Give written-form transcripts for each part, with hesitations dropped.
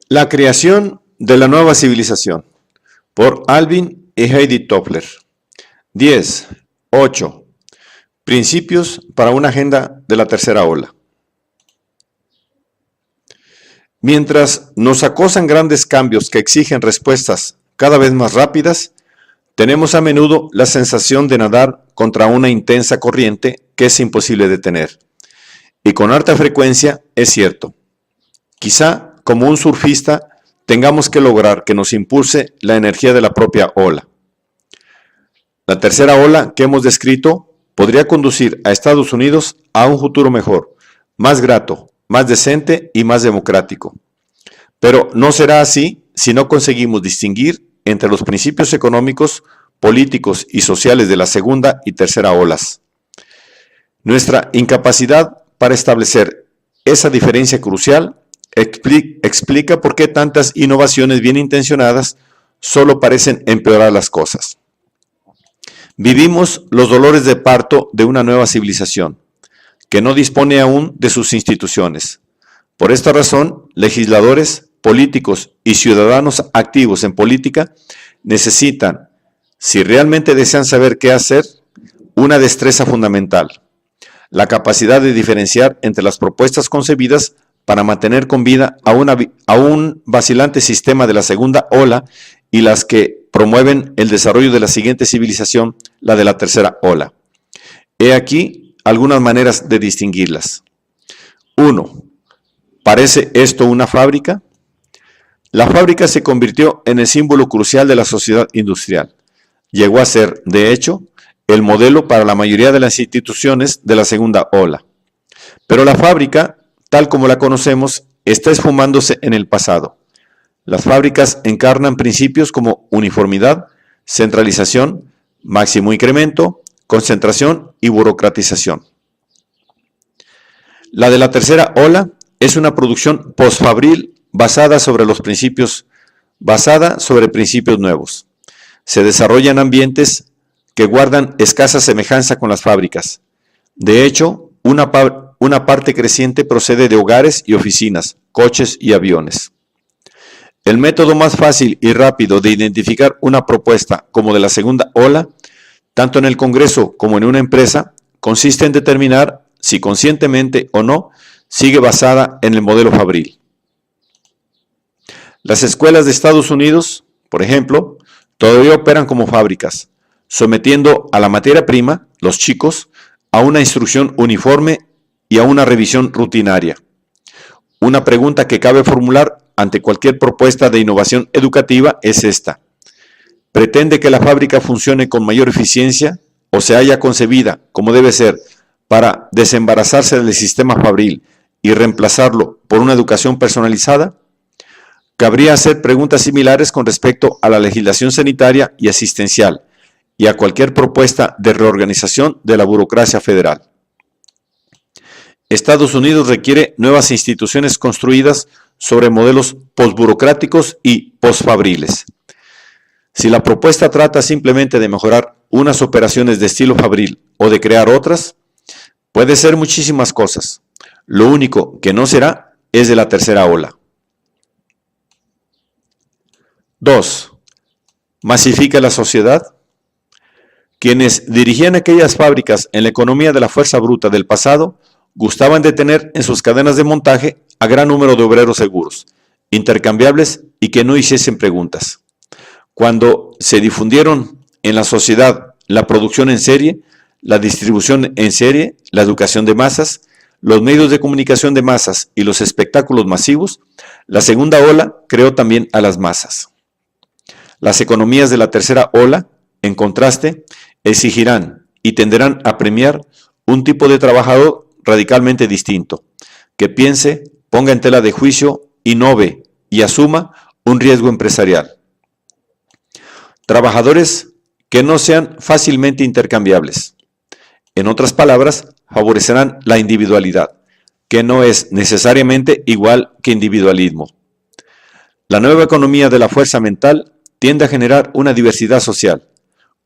La creación de la nueva civilización, por Alvin y Heidi Toffler. 10. 8. Principios para una agenda de la tercera ola. Mientras nos acosan grandes cambios que exigen respuestas cada vez más rápidas, tenemos a menudo la sensación de nadar contra una intensa corriente que es imposible detener. Y con alta frecuencia es cierto. Quizá, como un surfista, tengamos que lograr que nos impulse la energía de la propia ola. La tercera ola que hemos descrito podría conducir a Estados Unidos a un futuro mejor, más grato, más decente y más democrático. Pero no será así si no conseguimos distinguir entre los principios económicos, políticos y sociales de la segunda y tercera olas. Nuestra incapacidad para establecer esa diferencia crucial explica por qué tantas innovaciones bien intencionadas solo parecen empeorar las cosas. Vivimos los dolores de parto de una nueva civilización, que no dispone aún de sus instituciones. Por esta razón, legisladores, políticos y ciudadanos activos en política necesitan, si realmente desean saber qué hacer, una destreza fundamental: la capacidad de diferenciar entre las propuestas concebidas para mantener con vida a un vacilante sistema de la segunda ola y las que promueven el desarrollo de la siguiente civilización, la de la tercera ola. He aquí algunas maneras de distinguirlas. 1. ¿Parece esto una fábrica? La fábrica se convirtió en el símbolo crucial de la sociedad industrial. Llegó a ser, de hecho, el modelo para la mayoría de las instituciones de la segunda ola. Pero la fábrica, tal como la conocemos, está esfumándose en el pasado. Las fábricas encarnan principios como uniformidad, centralización, máximo incremento, concentración y burocratización. La de la tercera ola es una producción postfabril basada sobre principios nuevos. Se desarrollan ambientes que guardan escasa semejanza con las fábricas. De hecho, una parte creciente procede de hogares y oficinas, coches y aviones. El método más fácil y rápido de identificar una propuesta como de la segunda ola, tanto en el Congreso como en una empresa, consiste en determinar si conscientemente o no sigue basada en el modelo fabril. Las escuelas de Estados Unidos, por ejemplo, todavía operan como fábricas, sometiendo a la materia prima, los chicos, a una instrucción uniforme y a una revisión rutinaria. Una pregunta que cabe formular ante cualquier propuesta de innovación educativa es esta: ¿pretende que la fábrica funcione con mayor eficiencia o se haya concebida, como debe ser, para desembarazarse del sistema fabril y reemplazarlo por una educación personalizada? Cabría hacer preguntas similares con respecto a la legislación sanitaria y asistencial y a cualquier propuesta de reorganización de la burocracia federal. Estados Unidos requiere nuevas instituciones construidas sobre modelos posburocráticos y posfabriles. Si la propuesta trata simplemente de mejorar unas operaciones de estilo fabril o de crear otras, puede ser muchísimas cosas. Lo único que no será es de la tercera ola. 2. ¿Masifica la sociedad? Quienes dirigían aquellas fábricas en la economía de la fuerza bruta del pasado gustaban de tener en sus cadenas de montaje a gran número de obreros seguros, intercambiables y que no hiciesen preguntas. Cuando se difundieron en la sociedad la producción en serie, la distribución en serie, la educación de masas, los medios de comunicación de masas y los espectáculos masivos, la segunda ola creó también a las masas. Las economías de la tercera ola, en contraste, exigirán y tenderán a premiar un tipo de trabajador radicalmente distinto, que piense, ponga en tela de juicio, innove y asuma un riesgo empresarial. Trabajadores que no sean fácilmente intercambiables. En otras palabras, favorecerán la individualidad, que no es necesariamente igual que individualismo. La nueva economía de la fuerza mental tiende a generar una diversidad social,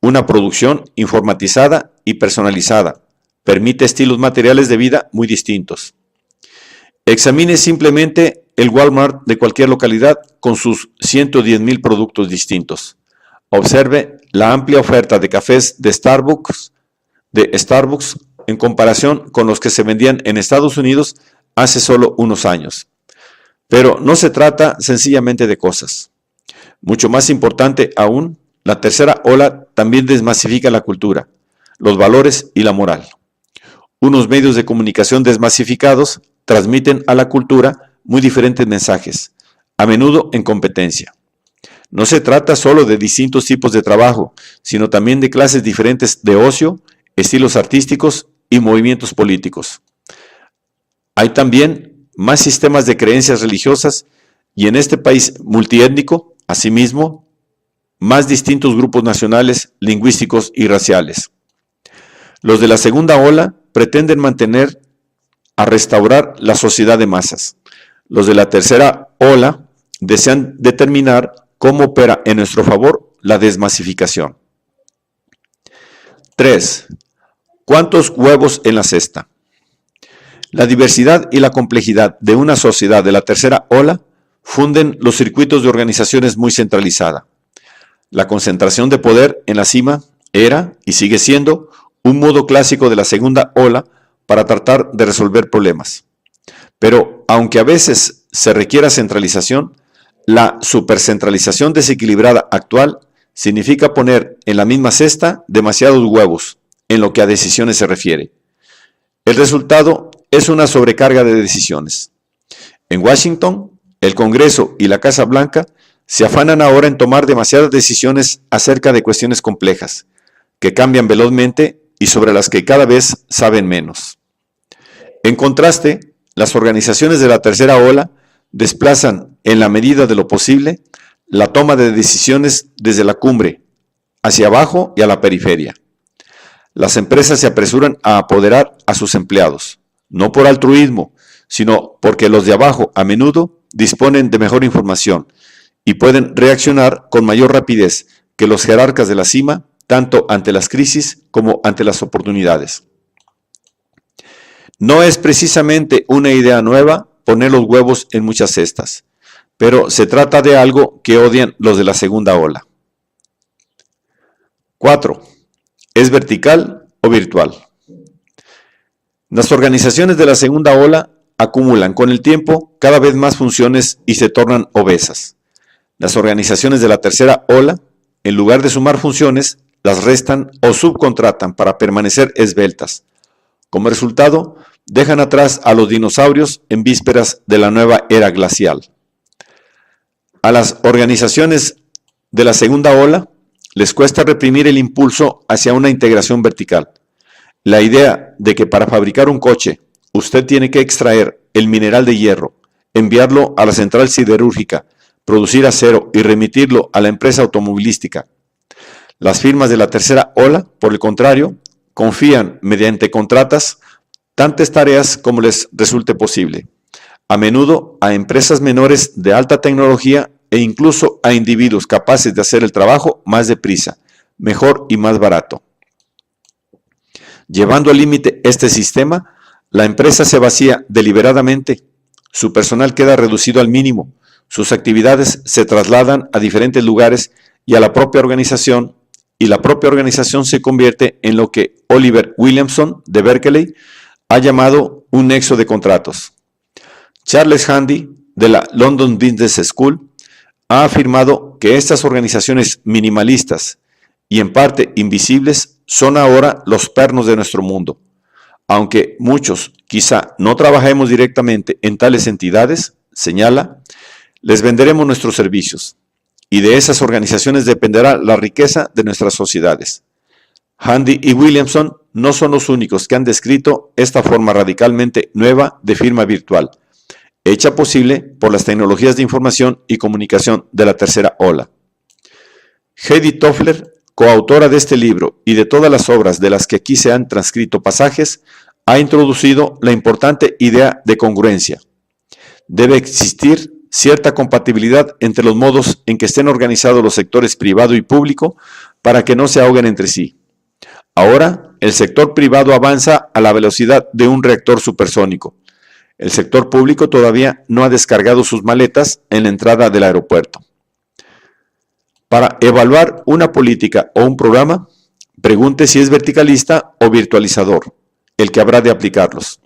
una producción informatizada y personalizada, permite estilos materiales de vida muy distintos. Examine simplemente el Walmart de cualquier localidad con sus 110,000 productos distintos. Observe la amplia oferta de cafés de Starbucks en comparación con los que se vendían en Estados Unidos hace solo unos años. Pero no se trata sencillamente de cosas. Mucho más importante aún, la tercera ola también desmasifica la cultura, los valores y la moral. Unos medios de comunicación desmasificados transmiten a la cultura muy diferentes mensajes, a menudo en competencia. No se trata solo de distintos tipos de trabajo, sino también de clases diferentes de ocio, estilos artísticos y movimientos políticos. Hay también más sistemas de creencias religiosas y en este país multiétnico, asimismo, más distintos grupos nacionales, lingüísticos y raciales. Los de la segunda ola pretenden restaurar la sociedad de masas. Los de la tercera ola desean determinar cómo opera en nuestro favor la desmasificación. 3. ¿Cuántos huevos en la cesta? La diversidad y la complejidad de una sociedad de la tercera ola funden los circuitos de organizaciones muy centralizada. La concentración de poder en la cima era y sigue siendo un modo clásico de la segunda ola para tratar de resolver problemas. Pero aunque a veces se requiera centralización, la supercentralización desequilibrada actual significa poner en la misma cesta demasiados huevos en lo que a decisiones se refiere. El resultado es una sobrecarga de decisiones. En Washington, el Congreso y la Casa Blanca se afanan ahora en tomar demasiadas decisiones acerca de cuestiones complejas, que cambian velozmente y sobre las que cada vez saben menos. En contraste, las organizaciones de la tercera ola desplazan, en la medida de lo posible, la toma de decisiones desde la cumbre, hacia abajo y a la periferia. Las empresas se apresuran a apoderar a sus empleados, no por altruismo, sino porque los de abajo a menudo disponen de mejor información y pueden reaccionar con mayor rapidez que los jerarcas de la cima, tanto ante las crisis como ante las oportunidades. No es precisamente una idea nueva poner los huevos en muchas cestas, pero se trata de algo que odian los de la segunda ola. 4. ¿Es vertical o virtual? Las organizaciones de la segunda ola acumulan con el tiempo cada vez más funciones y se tornan obesas. Las organizaciones de la tercera ola, en lugar de sumar funciones, las restan o subcontratan para permanecer esbeltas. Como resultado, dejan atrás a los dinosaurios en vísperas de la nueva era glacial. A las organizaciones de la segunda ola les cuesta reprimir el impulso hacia una integración vertical. La idea de que para fabricar un coche usted tiene que extraer el mineral de hierro, enviarlo a la central siderúrgica, producir acero y remitirlo a la empresa automovilística. Las firmas de la tercera ola, por el contrario, confían mediante contratas tantas tareas como les resulte posible, a menudo a empresas menores de alta tecnología e incluso a individuos capaces de hacer el trabajo más deprisa, mejor y más barato. Llevando al límite este sistema, la empresa se vacía deliberadamente, su personal queda reducido al mínimo, sus actividades se trasladan a diferentes lugares y a la propia organización, y la propia organización se convierte en lo que Oliver Williamson de Berkeley ha llamado un nexo de contratos. Charles Handy, de la London Business School, ha afirmado que estas organizaciones minimalistas y en parte invisibles son ahora los pernos de nuestro mundo. Aunque muchos quizá no trabajemos directamente en tales entidades, señala, les venderemos nuestros servicios y de esas organizaciones dependerá la riqueza de nuestras sociedades. Handy y Williamson no son los únicos que han descrito esta forma radicalmente nueva de firma virtual, hecha posible por las tecnologías de información y comunicación de la tercera ola. Heidi Toffler, coautora de este libro y de todas las obras de las que aquí se han transcrito pasajes, ha introducido la importante idea de congruencia. Debe existir cierta compatibilidad entre los modos en que estén organizados los sectores privado y público para que no se ahoguen entre sí. Ahora, el sector privado avanza a la velocidad de un reactor supersónico. El sector público todavía no ha descargado sus maletas en la entrada del aeropuerto. Para evaluar una política o un programa, pregunte si es verticalista o virtualizador, el que habrá de aplicarlos.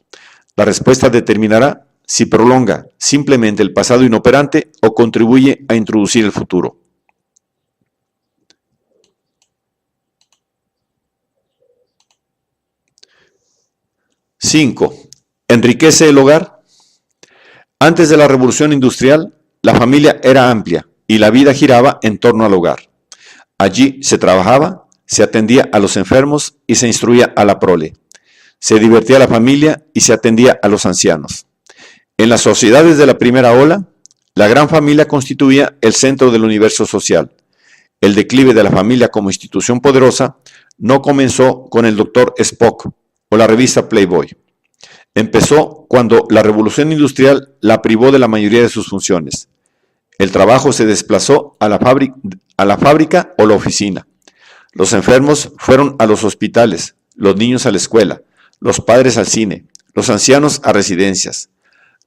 La respuesta determinará si prolonga simplemente el pasado inoperante o contribuye a introducir el futuro. 5. ¿Enriquece el hogar? Antes de la revolución industrial, la familia era amplia y la vida giraba en torno al hogar. Allí se trabajaba, se atendía a los enfermos y se instruía a la prole. Se divertía a la familia y se atendía a los ancianos. En las sociedades de la primera ola, la gran familia constituía el centro del universo social. El declive de la familia como institución poderosa no comenzó con el Dr. Spock o la revista Playboy. Empezó cuando la revolución industrial la privó de la mayoría de sus funciones. El trabajo se desplazó a la fábrica o la oficina. Los enfermos fueron a los hospitales, los niños a la escuela, los padres al cine, los ancianos a residencias.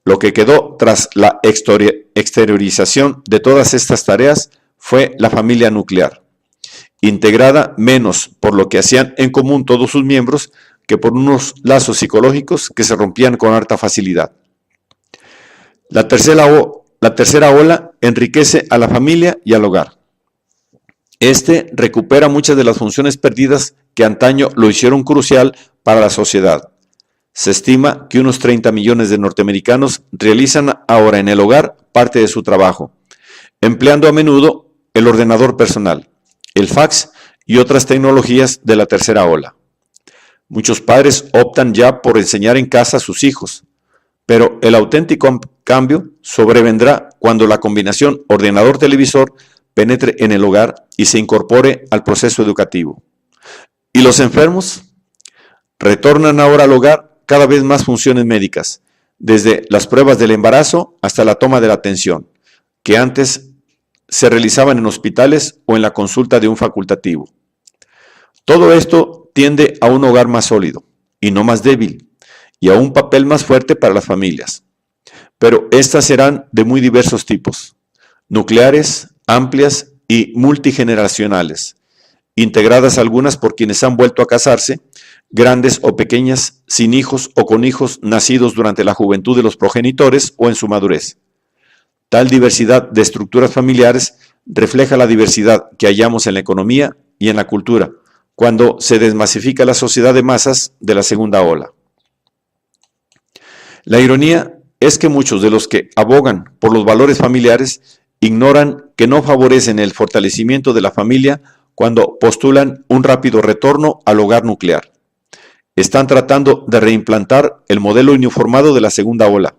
Lo que quedó tras la exteriorización de todas estas tareas fue la familia nuclear, integrada menos por lo que hacían en común todos sus miembros que por unos lazos psicológicos que se rompían con harta facilidad. La tercera ola enriquece a la familia y al hogar. Este recupera muchas de las funciones perdidas que antaño lo hicieron crucial para la sociedad. Se estima que unos 30 millones de norteamericanos realizan ahora en el hogar parte de su trabajo, empleando a menudo el ordenador personal, el fax y otras tecnologías de la tercera ola. Muchos padres optan ya por enseñar en casa a sus hijos, pero el auténtico cambio sobrevendrá cuando la combinación ordenador-televisor penetre en el hogar y se incorpore al proceso educativo. ¿Y los enfermos? Retornan ahora al hogar cada vez más funciones médicas, desde las pruebas del embarazo hasta la toma de la atención, que antes se realizaban en hospitales o en la consulta de un facultativo. Todo esto tiende a un hogar más sólido y no más débil, y a un papel más fuerte para las familias. Pero estas serán de muy diversos tipos, nucleares, amplias y multigeneracionales, integradas algunas por quienes han vuelto a casarse, grandes o pequeñas, sin hijos o con hijos nacidos durante la juventud de los progenitores o en su madurez. Tal diversidad de estructuras familiares refleja la diversidad que hallamos en la economía y en la cultura, cuando se desmasifica la sociedad de masas de la segunda ola. La ironía es que muchos de los que abogan por los valores familiares ignoran que no favorecen el fortalecimiento de la familia cuando postulan un rápido retorno al hogar nuclear. Están tratando de reimplantar el modelo uniformado de la segunda ola.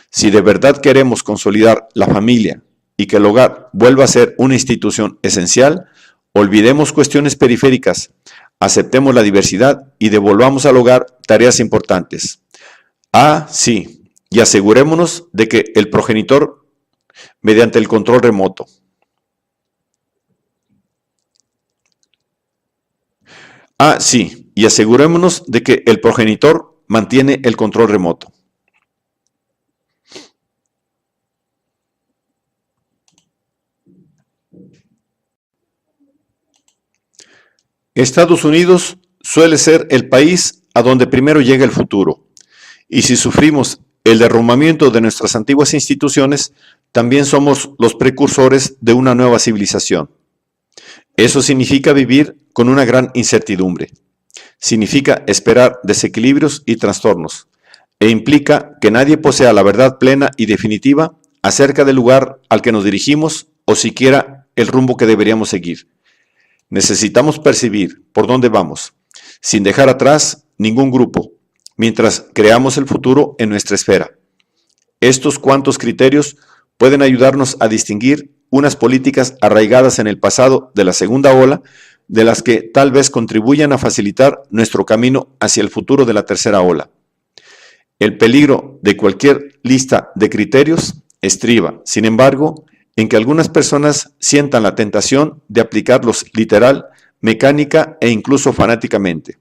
Si de verdad queremos consolidar la familia y que el hogar vuelva a ser una institución esencial, olvidemos cuestiones periféricas, aceptemos la diversidad y devolvamos al hogar tareas importantes. Sí, y asegurémonos de que el progenitor, mediante el control remoto. Sí, y asegurémonos de que el progenitor mantiene el control remoto. Estados Unidos suele ser el país a donde primero llega el futuro. Y si sufrimos el derrumbamiento de nuestras antiguas instituciones, también somos los precursores de una nueva civilización. Eso significa vivir con una gran incertidumbre. Significa esperar desequilibrios y trastornos. E implica que nadie posea la verdad plena y definitiva acerca del lugar al que nos dirigimos o siquiera el rumbo que deberíamos seguir. Necesitamos percibir por dónde vamos, sin dejar atrás ningún grupo, mientras creamos el futuro en nuestra esfera. Estos cuantos criterios pueden ayudarnos a distinguir unas políticas arraigadas en el pasado de la segunda ola, de las que tal vez contribuyan a facilitar nuestro camino hacia el futuro de la tercera ola. El peligro de cualquier lista de criterios estriba, sin embargo, en que algunas personas sientan la tentación de aplicarlos literal, mecánica e incluso fanáticamente.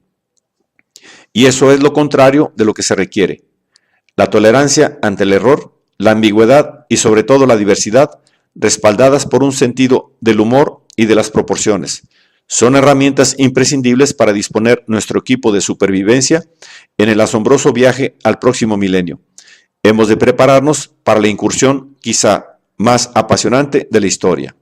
Y eso es lo contrario de lo que se requiere. la tolerancia ante el error, la ambigüedad y sobre todo la diversidad, respaldadas por un sentido del humor y de las proporciones. Son herramientas imprescindibles para disponer nuestro equipo de supervivencia en el asombroso viaje al próximo milenio. Hemos de prepararnos para la incursión quizá más apasionante de la historia.